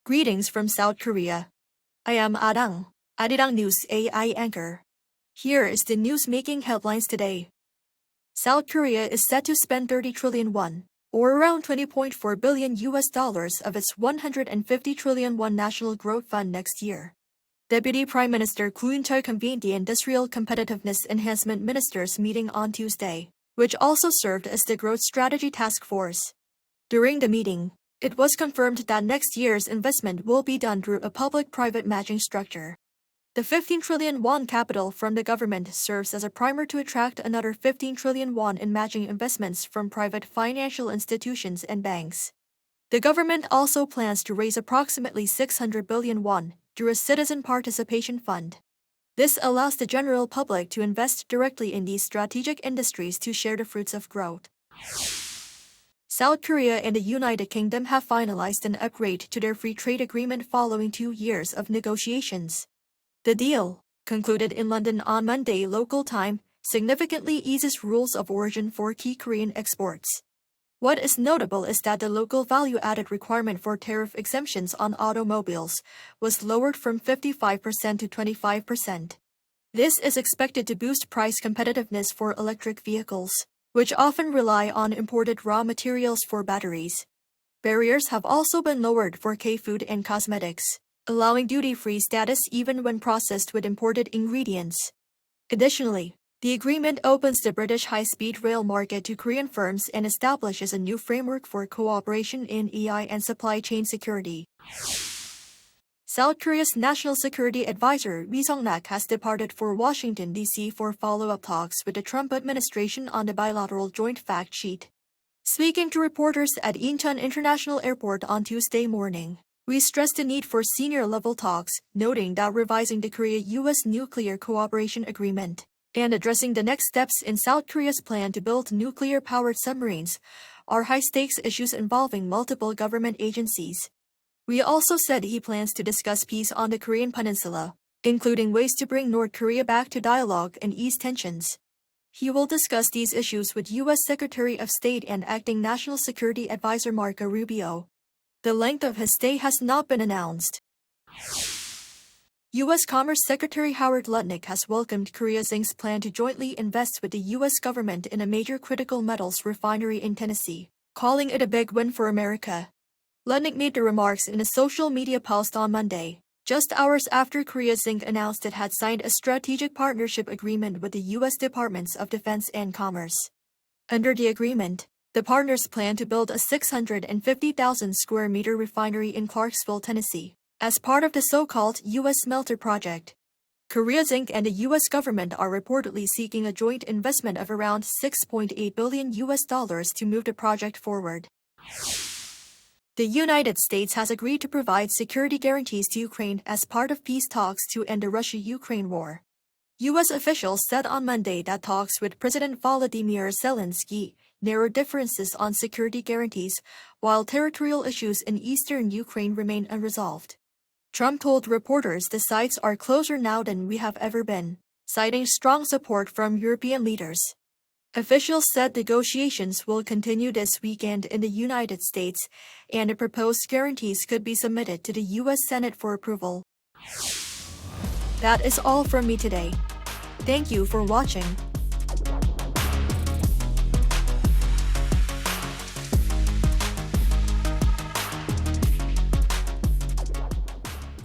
Greetings from South Korea. I am Adang, Arirang News AI anchor. Here is the news making headlines today. South Korea is set to spend 30 trillion won, or around $20.4 billion of its 150 trillion won Nat'l Growth Fund next year. Deputy Prime Minister Koon Chul convened the Industrial Competitiveness Enhancement Ministers meeting on Tuesday, which also served as the Growth Strategy Task Force. During the meeting, it was confirmed that next year's investment will be done through a public-private matching structure. The 15 trillion won capital from the government serves as a primer to attract another 15 trillion won in matching investments from private financial institutions and banks. The government also plans to raise approximately 600 billion won through a citizen participation fund. This allows the general public to invest directly in these strategic industries to share the fruits of growth. South Korea and the United Kingdom have finalized an upgrade to their free trade agreement following 2 years of negotiations. The deal, concluded in London on Monday local time, significantly eases rules of origin for key Korean exports. What is notable is that the local value-added requirement for tariff exemptions on automobiles was lowered from 55% to 25%. This is expected to boost price competitiveness for electric vehicles, which often rely on imported raw materials for batteries. Barriers have also been lowered for K-food and cosmetics, allowing duty-free status even when processed with imported ingredients. Additionally, the agreement opens the British high-speed rail market to Korean firms and establishes a new framework for cooperation in AI and supply chain security. South Korea's National Security Advisor Ri Song-nak has departed for Washington, D.C. for follow-up talks with the Trump administration on the bilateral joint fact sheet. Speaking to reporters at Incheon International Airport on Tuesday morning, Ri stressed the need for senior-level talks, noting that revising the Korea-U.S. nuclear cooperation agreement and addressing the next steps in South Korea's plan to build nuclear-powered submarines are high-stakes issues involving multiple government agencies. Ri also said he plans to discuss peace on the Korean peninsula, including ways to bring North Korea back to dialogue and ease tensions. He will discuss these issues with U.S. Secretary of State and Acting National Security Advisor Marco Rubio. The length of his stay has not been announced. U.S. Commerce Secretary Howard Lutnick has welcomed Korea Zinc's plan to jointly invest with the U.S. government in a major critical metals refinery in Tennessee, calling it a big win for America. Lutnick made the remarks in a social media post on Monday, just hours after Korea Zinc announced it had signed a strategic partnership agreement with the U.S. Departments of Defense and Commerce. Under the agreement, the partners plan to build a 650,000 square meter refinery in Clarksville, Tennessee, as part of the so-called U.S. Smelter Project. Korea Zinc and the U.S. government are reportedly seeking a joint investment of around $6.8 billion to move the project forward. The United States has agreed to provide security guarantees to Ukraine as part of peace talks to end the Russia-Ukraine war. U.S. officials said on Monday that talks with President Volodymyr Zelensky narrowed differences on security guarantees, while territorial issues in eastern Ukraine remain unresolved. Trump told reporters the sides are closer now than we have ever been, citing strong support from European leaders. Officials said negotiations will continue this weekend in the United States, and the proposed guarantees could be submitted to the U.S. Senate for approval. That is all from me today. Thank you for watching.